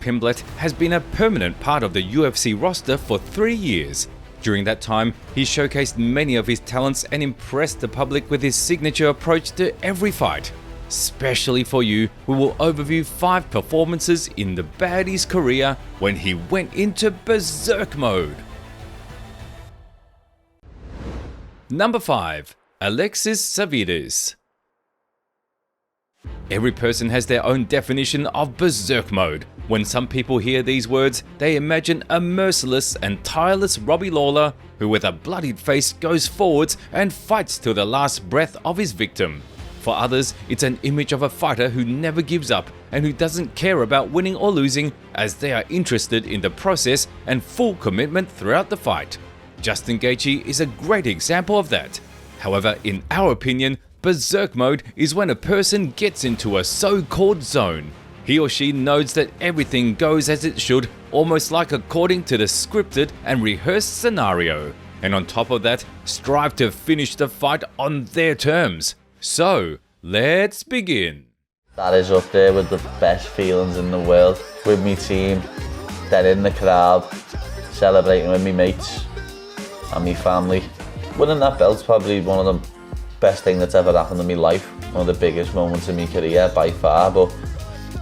Pimblett has been a permanent part of the UFC roster for 3 years. During that time, he showcased many of his talents and impressed the public with his signature approach to every fight. Specially for you, we will overview 5 performances in the baddie's career when he went into berserk mode. Number 5. Alexis Savvidis. Every person has their own definition of berserk mode. When some people hear these words, they imagine a merciless and tireless Robbie Lawler who with a bloodied face goes forwards and fights till the last breath of his victim. For others, it's an image of a fighter who never gives up and who doesn't care about winning or losing, as they are interested in the process and full commitment throughout the fight. Justin Gaethje is a great example of that. However, in our opinion, berserk mode is when a person gets into a so-called zone. He or she knows that everything goes as it should, almost like according to the scripted and rehearsed scenario. And on top of that, strive to finish the fight on their terms. So, let's begin. That is up there with the best feelings in the world. With me team, they're in the crowd, celebrating with me mates and me family. Winning that belt's probably one of the best things that's ever happened in my life. One of the biggest moments in my career by far, but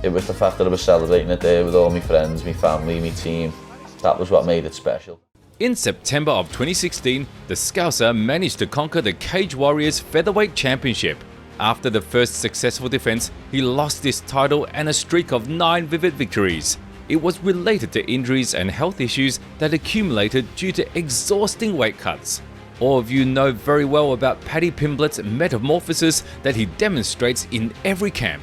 it was the fact that I was celebrating it there with all my friends, my family, my team. That was what made it special. In September of 2016, the Scouser managed to conquer the Cage Warriors Featherweight Championship. After the first successful defense, he lost this title and a streak of 9 vivid victories. It was related to injuries and health issues that accumulated due to exhausting weight cuts. All of you know very well about Paddy Pimblett's metamorphosis that he demonstrates in every camp.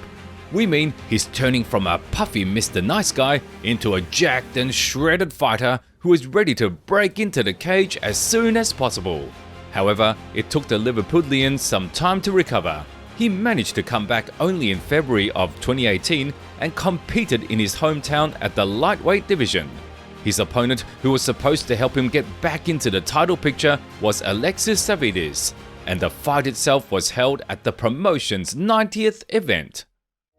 We mean he's turning from a puffy Mr. Nice Guy into a jacked and shredded fighter who is ready to break into the cage as soon as possible. However, it took the Liverpudlian some time to recover. He managed to come back only in February of 2018 and competed in his hometown at the lightweight division. His opponent, who was supposed to help him get back into the title picture, was Alexis Savvidis, and the fight itself was held at the promotion's 90th event.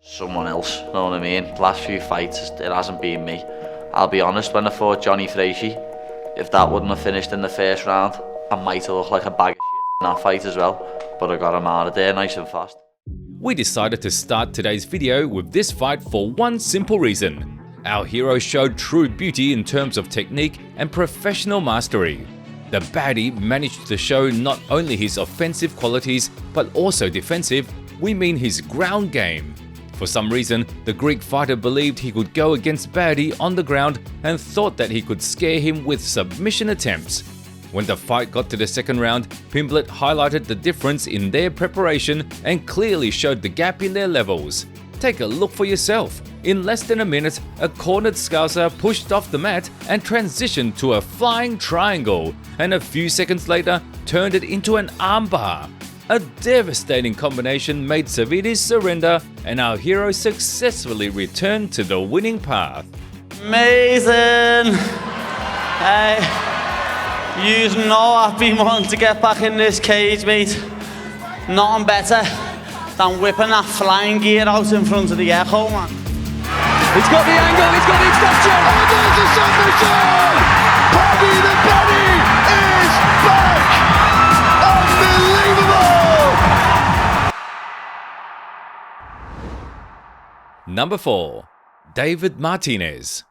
Someone else, know what I mean? Last few fights, it hasn't been me. I'll be honest, when I fought Johnny Frazier, if that wouldn't have finished in the first round, I might have looked like a bag of shit in that fight as well, but I got him out of there nice and fast. We decided to start today's video with this fight for one simple reason. Our hero showed true beauty in terms of technique and professional mastery. The baddie managed to show not only his offensive qualities, but also defensive, we mean his ground game. For some reason, the Greek fighter believed he could go against baddie on the ground and thought that he could scare him with submission attempts. When the fight got to the second round, Pimblett highlighted the difference in their preparation and clearly showed the gap in their levels. Take a look for yourself. In less than a minute, a cornered Scouser pushed off the mat and transitioned to a flying triangle, and a few seconds later turned it into an armbar. A devastating combination made Savvidis surrender, and our hero successfully returned to the winning path. Amazing! Hey, you know I've been wanting to get back in this cage, mate. Nothing better than whipping that flying gear out in front of the echo, man. He's got the angle, he's got the extension! Oh, there's the submission! Paddy the Baddy is back! Unbelievable! Number 4. David Martinez.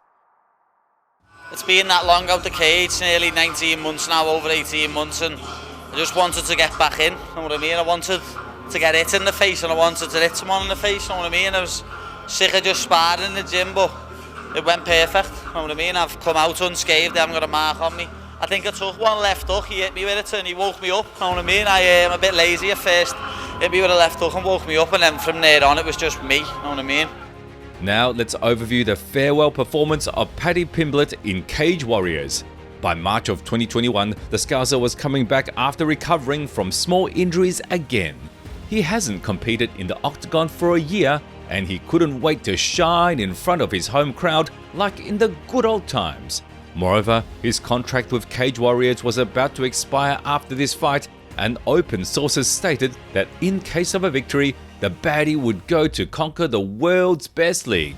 It's been that long out the cage, nearly 19 months now, over 18 months, and I just wanted to get back in, you know what I mean? I wanted to get hit in the face, and I wanted to hit someone in the face, you know what I mean? I was sick of just sparring in the gym, but it went perfect, you know what I mean? I've come out unscathed, they haven't got a mark on me. I think I took one left hook, he hit me with it and he woke me up, you know what I mean? I'm a bit lazy at first, hit me with a left hook and woke me up, and then from there on it was just me, you know what I mean? Now let's overview the farewell performance of Paddy Pimblett in Cage Warriors. By March of 2021, the Scouser was coming back after recovering from small injuries again. He hasn't competed in the octagon for a year, and he couldn't wait to shine in front of his home crowd like in the good old times. Moreover, his contract with Cage Warriors was about to expire after this fight, and open sources stated that in case of a victory, the baddie would go to conquer the world's best league.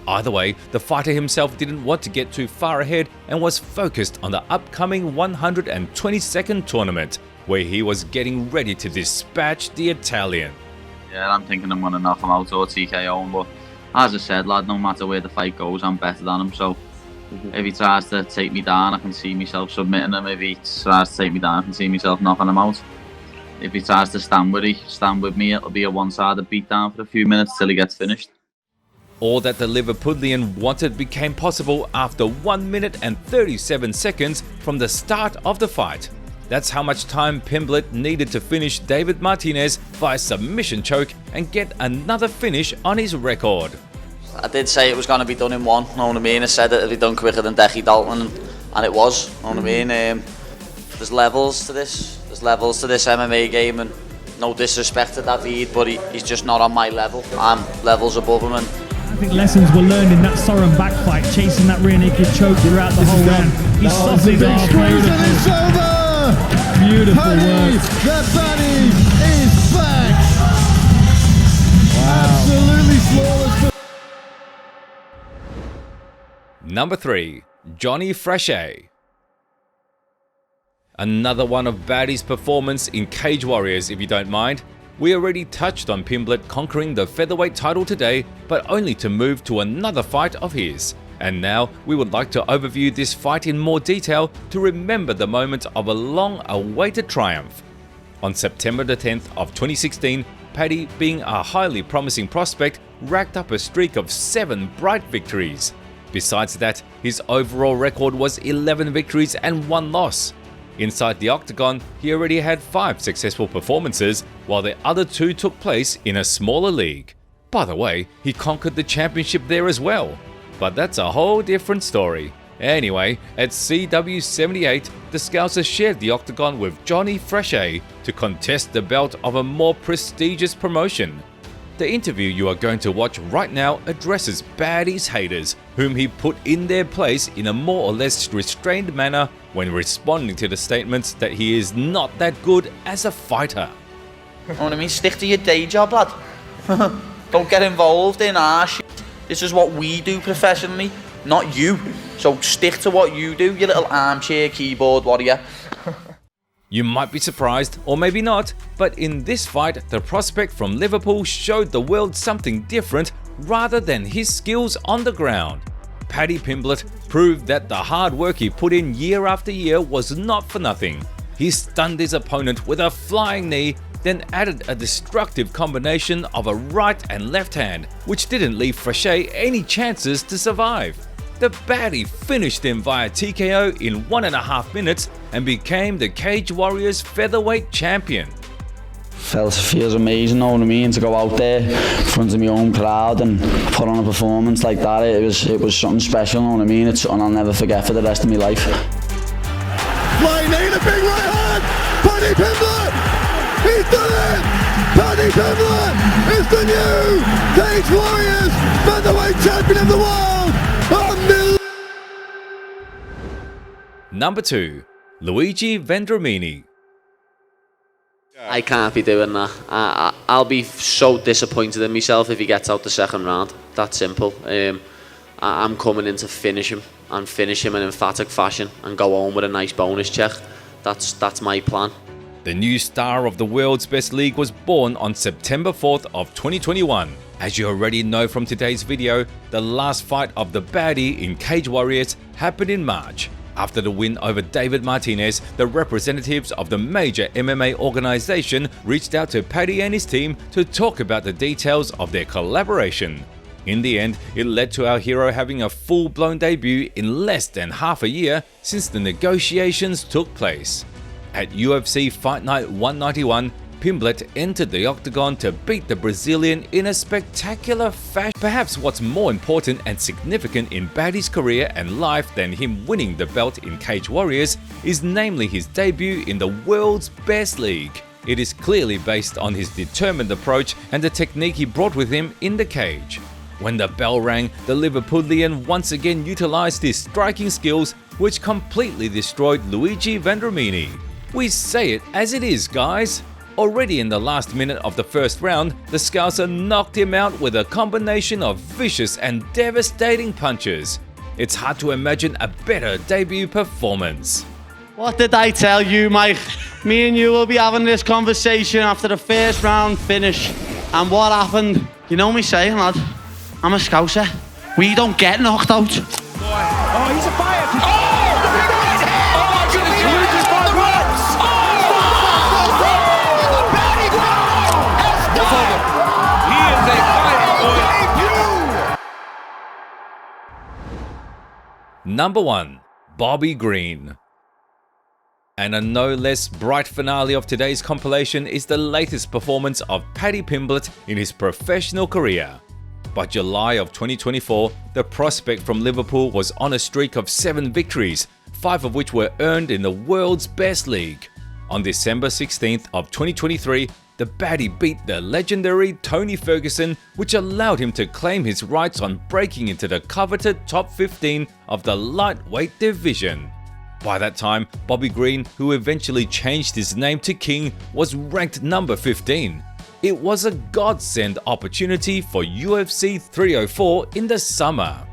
Either way, the fighter himself didn't want to get too far ahead and was focused on the upcoming 122nd tournament, where he was getting ready to dispatch the Italian. Yeah, I'm thinking I'm going to knock him out or TKO him, but as I said, lad, no matter where the fight goes, I'm better than him, so if he tries to take me down, I can see myself submitting him. If he tries to take me down, I can see myself knocking him out. If he tries to stand with me, it'll be a one-sided beatdown for a few minutes till he gets finished. All that the Liverpudlian wanted became possible after 1 minute and 37 seconds from the start of the fight. That's how much time Pimblett needed to finish David Martinez via submission choke and get another finish on his record. I did say it was going to be done in one, know what I mean? I said it would be done quicker than Decky Dalton, and it was, know what I mean? There's levels to this. There's levels to this MMA game, and no disrespect to David, but he's just not on my level. I'm levels above him. And I think lessons were learned in that Soren back fight, chasing that rear naked choke throughout the whole round. He softened it off. It's over! Beautiful Paddy, work. the Paddy is back! Wow. Absolutely flawless. Number 3. Johnny Frachet. Another one of Paddy's performance in Cage Warriors, if you don't mind. We already touched on Pimblett conquering the featherweight title today, but only to move to another fight of his. And now we would like to overview this fight in more detail to remember the moment of a long-awaited triumph. On September the 10th of 2016, Paddy, being a highly promising prospect, racked up a streak of 7 bright victories. Besides that, his overall record was 11 victories and 1 loss. Inside the octagon, he already had 5 successful performances, while the other 2 took place in a smaller league. By the way, he conquered the championship there as well. But that's a whole different story. Anyway, at CW78, the Scouser shared the octagon with Johnny Frachet to contest the belt of a more prestigious promotion. The interview you are going to watch right now addresses Paddy's haters, whom he put in their place in a more or less restrained manner when responding to the statements that he is not that good as a fighter. you know what I mean? Stick to your day job, lad. Don't get involved in our shit. This is what we do professionally, not you. So stick to what you do, you little armchair keyboard warrior. You might be surprised, or maybe not, but in this fight, the prospect from Liverpool showed the world something different rather than his skills on the ground. Paddy Pimblett proved that the hard work he put in year after year was not for nothing. He stunned his opponent with a flying knee, then added a destructive combination of a right and left hand, which didn't leave Frachet any chances to survive. The baddie finished him via TKO in 1.5 minutes and became the Cage Warriors Featherweight Champion. Feels amazing, know what I mean, to go out there in front of my own crowd and put on a performance like that. It was something special, know what I mean. It's something I'll never forget for the rest of my life. Flying in a big right hand, Paddy Pimblett! He's done it! Paddy Pimblett is the new Cage Warriors Featherweight Champion of the world! Number 2. Luigi Vendramini. I can't be doing that. I'll be so disappointed in myself if he gets out the second round. That simple. I'm coming in to finish him and finish him in emphatic fashion and go home with a nice bonus check. That's my plan. The new star of the world's best league was born on September 4th of 2021. As you already know from today's video, the last fight of the baddie in Cage Warriors happened in March. After the win over David Martinez, the representatives of the major MMA organization reached out to Paddy and his team to talk about the details of their collaboration. In the end, it led to our hero having a full-blown debut in less than half a year since the negotiations took place. At UFC Fight Night 191, Pimblett entered the octagon to beat the Brazilian in a spectacular fashion. Perhaps what's more important and significant in Paddy's career and life than him winning the belt in Cage Warriors is namely his debut in the world's best league. It is clearly based on his determined approach and the technique he brought with him in the cage. When the bell rang, the Liverpudlian once again utilized his striking skills, which completely destroyed Luigi Vendramini. We say it as it is, guys. Already in the last minute of the first round, the Scouser knocked him out with a combination of vicious and devastating punches. It's hard to imagine a better debut performance. What did I tell you, Mike? Me and you will be having this conversation after the first round finish. And what happened? You know me saying, lad, I'm a Scouser. We don't get knocked out. Oh, he's a fire! Oh! The big right hand! Oh, my goodness! The runs! Oh! Paddy Pimblett has done! He is a fighter debut! Number 1. Bobby Green. And a no less bright finale of today's compilation is the latest performance of Paddy Pimblett in his professional career. By July of 2024, the prospect from Liverpool was on a streak of 7 victories, 5 of which were earned in the world's best league. On December 16th of 2023, the baddie beat the legendary Tony Ferguson, which allowed him to claim his rights on breaking into the coveted top 15 of the lightweight division. By that time, Bobby Green, who eventually changed his name to King, was ranked number 15. It was a godsend opportunity for UFC 304 in the summer.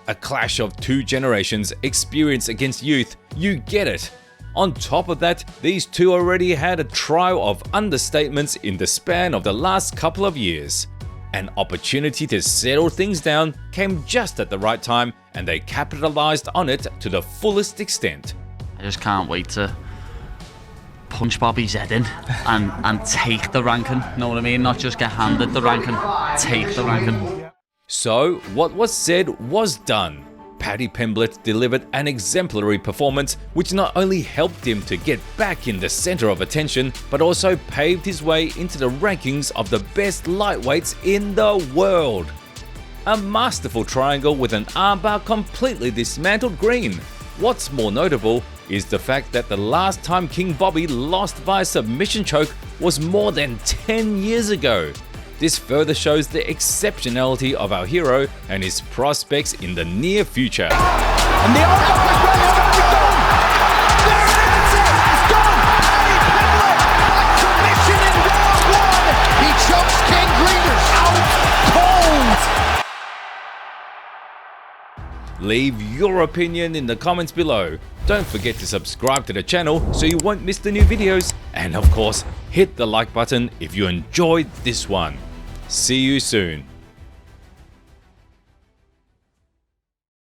A clash of 2 generations, experience against youth, you get it. On top of that, these two already had a trio of understatements in the span of the last couple of years. An opportunity to settle things down came just at the right time, and they capitalized on it to the fullest extent. I just can't wait to punch Bobby's head in and take the ranking, know what I mean? Not just get handed the ranking, take the ranking. So, what was said was done. Paddy Pimblett delivered an exemplary performance which not only helped him to get back in the center of attention, but also paved his way into the rankings of the best lightweights in the world. A masterful triangle with an armbar completely dismantled Green. What's more notable is the fact that the last time King Bobby lost via submission choke was more than 10 years ago. This further shows the exceptionality of our hero and his prospects in the near future. And the armbar is ready, it's going to be done! There it is! It's done! Paddy Pimblett by submission in round 1! He chokes King Green out cold! Leave your opinion in the comments below. Don't forget to subscribe to the channel so you won't miss the new videos. And of course, hit the like button if you enjoyed this one. See you soon.